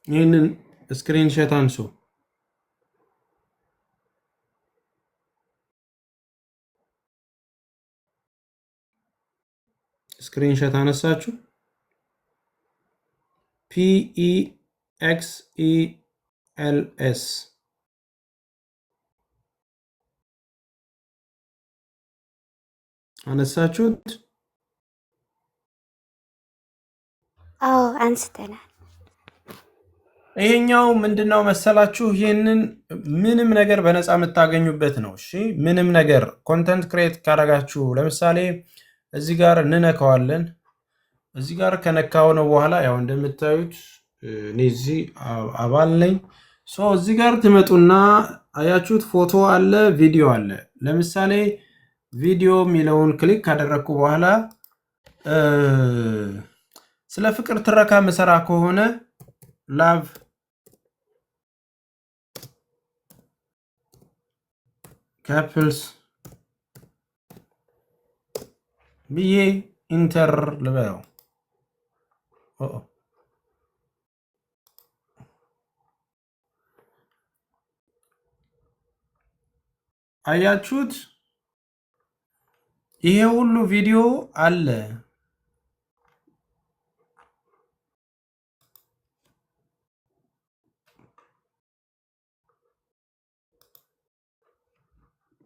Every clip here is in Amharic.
ይህንን ስክሪንሾት አንሱ። ስክሪንሾት አነሳችሁ? PEXELS አነሳችሁት? አዎ አንስተናል። ይሄኛው ምንድነው መሰላችሁ? ይህንን ምንም ነገር በነፃ የምታገኙበት ነው። እሺ ምንም ነገር ኮንተንት ክሬት ካረጋችሁ ለምሳሌ እዚህ ጋር እንነካዋለን። እዚህ ጋር ከነካው ነው በኋላ ያው እንደምታዩት እኔ እዚህ አባል ነኝ። እዚህ ጋር ትመጡና አያችሁት ፎቶ አለ፣ ቪዲዮ አለ። ለምሳሌ ቪዲዮ የሚለውን ክሊክ ካደረግኩ በኋላ ስለ ፍቅር ትረካ መሰራ ከሆነ ላቭ ካፕልስ ብዬ ኢንተር ልበለው። አያችሁት? ይሄ ሁሉ ቪዲዮ አለ።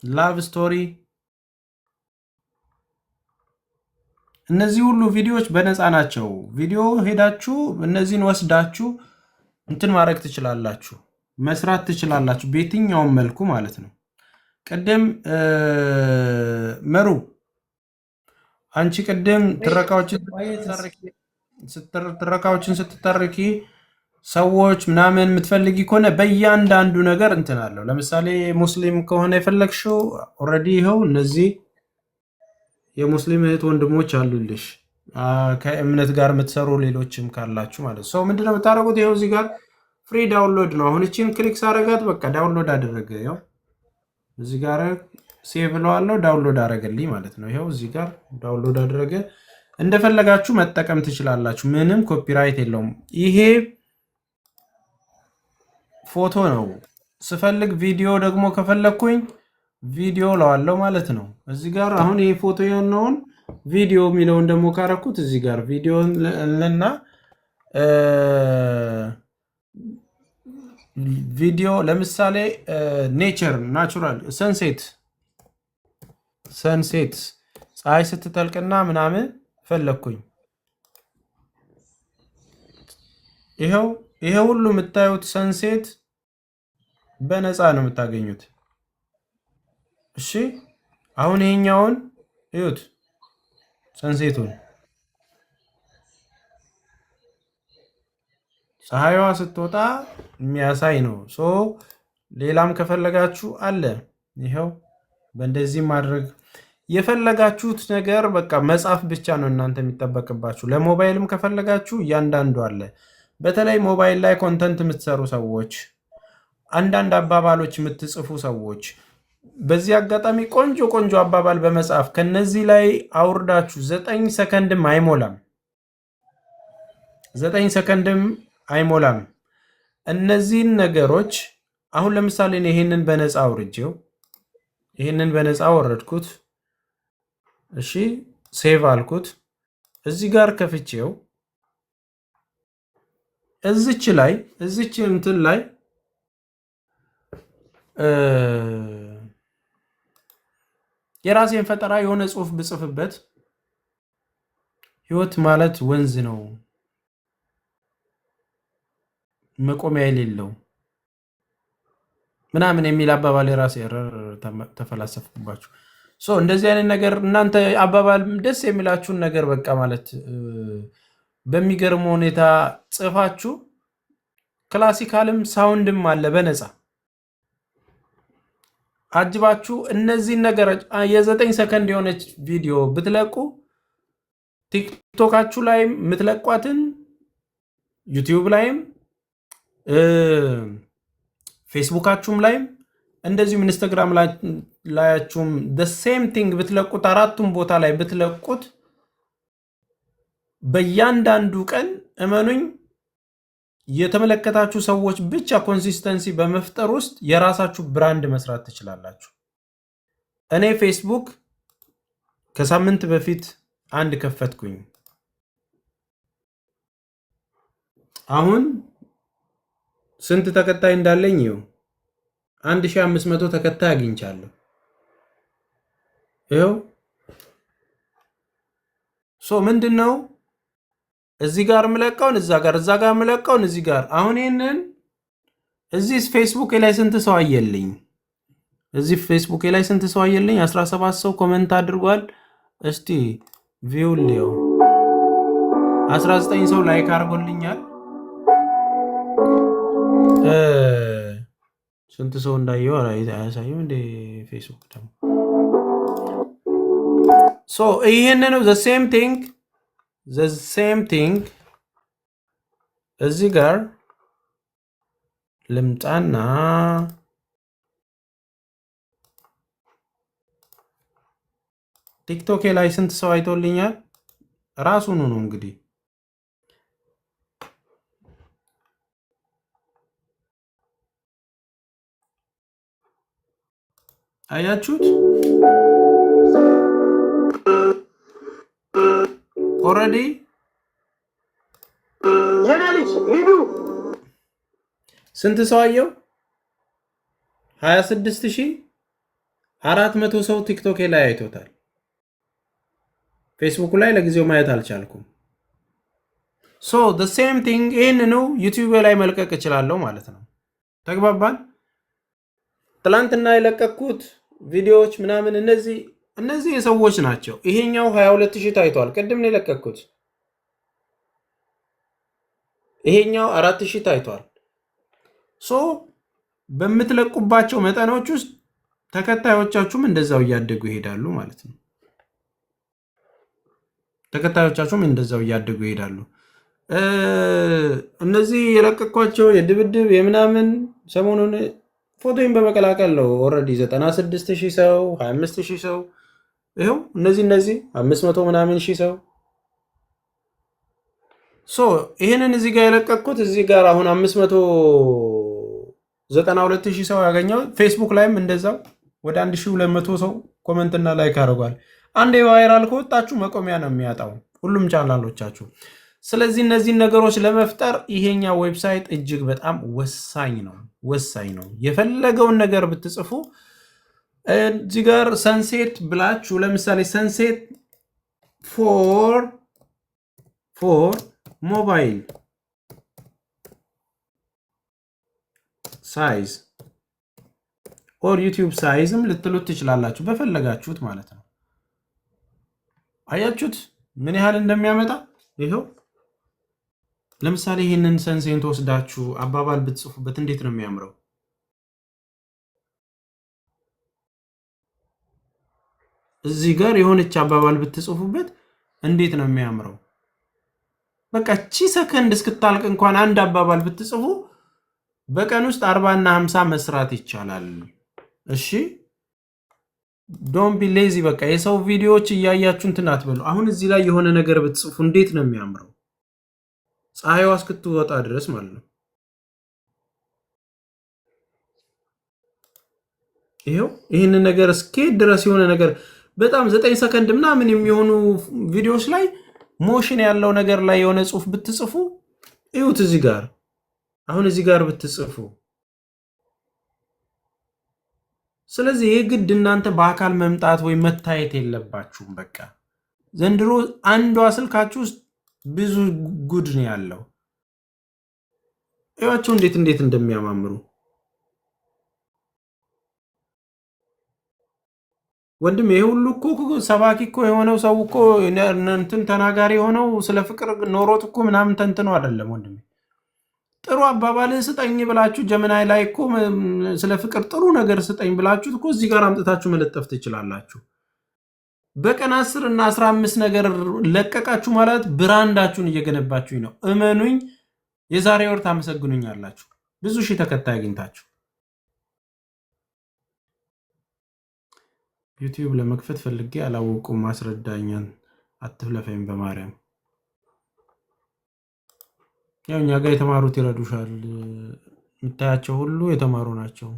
ላቭ ስቶሪ፣ እነዚህ ሁሉ ቪዲዮዎች በነፃ ናቸው። ቪዲዮ ሄዳችሁ እነዚህን ወስዳችሁ እንትን ማድረግ ትችላላችሁ፣ መስራት ትችላላችሁ፣ በየትኛውም መልኩ ማለት ነው። ቅድም መሩ አንቺ ቅድም ትረካዎችን ስትተርኪ ሰዎች ምናምን የምትፈልጊ ከሆነ በእያንዳንዱ ነገር እንትን አለው። ለምሳሌ ሙስሊም ከሆነ የፈለግሽው ኦልሬዲ ይኸው እነዚህ የሙስሊም እህት ወንድሞች አሉልሽ፣ ከእምነት ጋር የምትሰሩ ሌሎችም ካላችሁ ማለት ሰው ምንድነው የምታደርጉት? ይኸው እዚህ ጋር ፍሪ ዳውንሎድ ነው። አሁን እቺን ክሊክ ሳረጋት በቃ ዳውንሎድ አደረገ። ያው እዚህ ጋር ሴቭ ብለዋለሁ፣ ዳውንሎድ አደረገልኝ ማለት ነው። ይኸው እዚህ ጋር ዳውንሎድ አደረገ። እንደፈለጋችሁ መጠቀም ትችላላችሁ። ምንም ኮፒራይት የለውም። ይሄ ፎቶ ነው። ስፈልግ ቪዲዮ ደግሞ ከፈለግኩኝ ቪዲዮ ለዋለው ማለት ነው። እዚህ ጋር አሁን ይሄ ፎቶ የሆነውን ቪዲዮ የሚለውን ደግሞ ካረኩት እዚህ ጋር ቪዲዮ እና ቪዲዮ ለምሳሌ ኔቸር፣ ናቹራል፣ ሰንሴት ፀሐይ ስትጠልቅና ምናምን ፈለግኩኝ። ይሄ ሁሉ የምታዩት ሰንሴት በነፃ ነው የምታገኙት። እሺ አሁን ይሄኛውን እዩት፣ ሰንሴቱን ፀሐይዋ ስትወጣ የሚያሳይ ነው። ሌላም ከፈለጋችሁ አለ። ይኸው በእንደዚህ ማድረግ የፈለጋችሁት ነገር በቃ መጻፍ ብቻ ነው እናንተ የሚጠበቅባችሁ። ለሞባይልም ከፈለጋችሁ እያንዳንዱ አለ። በተለይ ሞባይል ላይ ኮንተንት የምትሰሩ ሰዎች፣ አንዳንድ አባባሎች የምትጽፉ ሰዎች በዚህ አጋጣሚ ቆንጆ ቆንጆ አባባል በመጻፍ ከነዚህ ላይ አውርዳችሁ 9 ሰከንድም አይሞላም 9 ሰከንድም አይሞላም። እነዚህን ነገሮች አሁን ለምሳሌ ይሄንን በነፃ አውርጄው ይሄንን በነፃ ወረድኩት። እሺ ሴቭ አልኩት። እዚህ ጋር ከፍቼው እዚች እንትን ላይ የራሴን ፈጠራ የሆነ ጽሁፍ ብጽፍበት ህይወት ማለት ወንዝ ነው መቆሚያ የሌለው ምናምን የሚል አባባል የራሴ ተፈላሰፍኩባችሁ። እንደዚህ አይነት ነገር እናንተ አባባል ደስ የሚላችሁን ነገር በቃ ማለት በሚገርም ሁኔታ ጽፋችሁ ክላሲካልም ሳውንድም አለ በነፃ አጅባችሁ እነዚህን ነገር የ9 ሰከንድ የሆነች ቪዲዮ ብትለቁ ቲክቶካችሁ ላይ የምትለቋትን ዩቲዩብ ላይም ፌስቡካችሁም ላይም እንደዚሁም ኢንስታግራም ላያችሁም ሴም ቲንግ ብትለቁት አራቱም ቦታ ላይ ብትለቁት በእያንዳንዱ ቀን እመኑኝ የተመለከታችሁ ሰዎች ብቻ ኮንሲስተንሲ በመፍጠር ውስጥ የራሳችሁ ብራንድ መስራት ትችላላችሁ። እኔ ፌስቡክ ከሳምንት በፊት አንድ ከፈትኩኝ። አሁን ስንት ተከታይ እንዳለኝ ይኸው 1500 ተከታይ አግኝቻለሁ። ይኸው ምንድነው እዚህ ጋር ምለቀውን እዛ ጋር ምለቀውን እዚህ ጋር። አሁን ይሄንን እዚህ ፌስቡክ ላይ ስንት ሰው አየልኝ? እዚህ ፌስቡክ ላይ ስንት ሰው አየልኝ? 17 ሰው ኮሜንት አድርጓል። እስቲ ቪው ሊዮ 19 ሰው ላይክ አድርጎልኛል። ስንት ሰው እንዳየው አያሳየው እንደ ፌስቡክ ደግሞ ይሄን ነው the same thing እዚህ ጋር ልምጣና ቲክቶክ ላይ ስንት ሰው አይቶልኛል? ራሱን ነው እንግዲህ አያችሁት? ኦልሬዲ ስንት ሰው አየው? 26400 ሰው ቲክቶክ ላይ አይቶታል። ፌስቡክ ላይ ለጊዜው ማየት አልቻልኩም። the same thing ይሄንን ዩቲዩብ ላይ መልቀቅ እችላለሁ ማለት ነው። ተግባባን? ትላንትና የለቀኩት ቪዲዮዎች ምናምን እነዚህ የሰዎች ናቸው። ይሄኛው 22000 ታይቷል። ቅድም ነው የለቀኩት። ይሄኛው 4000 ታይቷል። በምትለቁባቸው መጠኖች ውስጥ ተከታዮቻችሁም እንደዛው እያደጉ ይሄዳሉ ማለት ነው። እነዚህ የለቀኳቸው የድብድብ የምናምን ሰሞኑን ፎቶን በመቀላቀል ነው። ኦልሬዲ 96000 ሰው 25000 ሰው ይሄው እነዚህ 500 ምናምን ሺህ ሰው ይሄንን እዚህ ጋር የለቀኩት እዚህ ጋር አሁን 592000 ሰው ያገኘው። ፌስቡክ ላይም እንደዛው ወደ 1200 ሰው ኮሜንት እና ላይክ አድርጓል። አንዴ ቫይራል ከወጣችሁ መቆሚያ ነው የሚያጣው ሁሉም ቻናሎቻችሁ። ስለዚህ እነዚህን ነገሮች ለመፍጠር ይሄኛው ዌብሳይት እጅግ በጣም ወሳኝ ነው። የፈለገውን ነገር ብትጽፉ እዚህ ጋር ሰንሴት ብላችሁ ለምሳሌ ሰንሴት ፎር ሞባይል ሳይዝ ኦር ዩቲዩብ ሳይዝም ልትሉት ትችላላችሁ፣ በፈለጋችሁት ማለት ነው። አያችሁት ምን ያህል እንደሚያመጣ? ይሄው ለምሳሌ ይህንን ሰንሴንት ወስዳችሁ አባባል ብትጽፉበት እንዴት ነው የሚያምረው? እዚህ ጋር የሆነች አባባል ብትጽፉበት እንዴት ነው የሚያምረው? በቃ ቺ ሰከንድ እስክታልቅ እንኳን አንድ አባባል ብትጽፉ በቀን ውስጥ 40 እና 50 መስራት ይቻላል። እሺ ዶንት ቢ ሌዚ። በቃ የሰው ቪዲዮዎች እያያችሁ እንትን አትበሉ። አሁን እዚህ ላይ የሆነ ነገር ብትጽፉ እንዴት ነው የሚያምረው? ፀሐይዋ እስክትወጣ ድረስ ማለት ነው። ይሄው ይህንን ነገር እስከሄድ ድረስ የሆነ ነገር በጣም 9 ሰከንድ ምናምን የሚሆኑ ቪዲዮዎች ላይ ሞሽን ያለው ነገር ላይ የሆነ ጽሁፍ ብትጽፉ እዩት። እዚህ ጋር አሁን እዚህ ጋር ብትጽፉ፣ ስለዚህ የግድ እናንተ በአካል መምጣት ወይ መታየት የለባችሁም። በቃ ዘንድሮ አንዷ ስልካችሁ ውስጥ ብዙ ጉድ ነው ያለው። እያቸው እንዴት እንደሚያማምሩ ወንድም። ይሄ ሁሉ እኮ ሰባኪ እኮ የሆነው ሰው እኮ እንትን ተናጋሪ የሆነው ስለ ፍቅር ኖሮት እኮ ምናምን ተንትኖ አይደለም ወንድም። ጥሩ አባባል ስጠኝ ብላችሁ ጀመናይ ላይ እኮ ስለ ፍቅር ጥሩ ነገር ስጠኝ ብላችሁ እኮ እዚህ ጋር አምጥታችሁ መለጠፍ ትችላላችሁ። በቀን 10 እና 15 ነገር ለቀቃችሁ ማለት ብራንዳችሁን እየገነባችሁ ነው። እመኑኝ፣ የዛሬ ወር ታመሰግኑኛላችሁ። ብዙ ሺህ ተከታይ አግኝታችሁ። ዩቲዩብ ለመክፈት ፈልጌ አላወቁም፣ ማስረዳኛን። አትፍለፈኝ በማርያም። ያው እኛ ጋር የተማሩት ይረዱሻል። የምታያቸው ሁሉ የተማሩ ናቸው።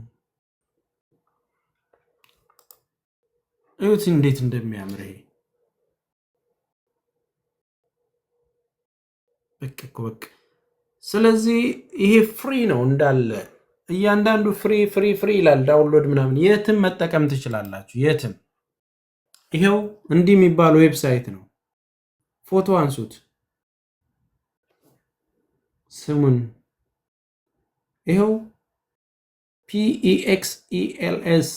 እዩት እንዴት እንደሚያምር ይሄ። በቃ እኮ በቃ። ስለዚህ ይሄ ፍሪ ነው እንዳለ እያንዳንዱ ፍሪ ፍሪ ፍሪ ይላል። ዳውንሎድ ምናምን የትም መጠቀም ትችላላችሁ። የትም ይሄው እንዲህ የሚባል ዌብሳይት ነው። ፎቶ አንሱት ስሙን ይሄው PEXELS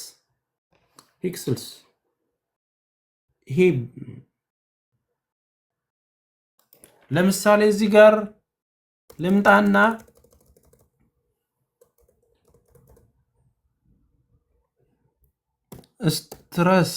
ፒክስልስ። ይሄ ለምሳሌ እዚህ ጋር ልምጣና ስትረስ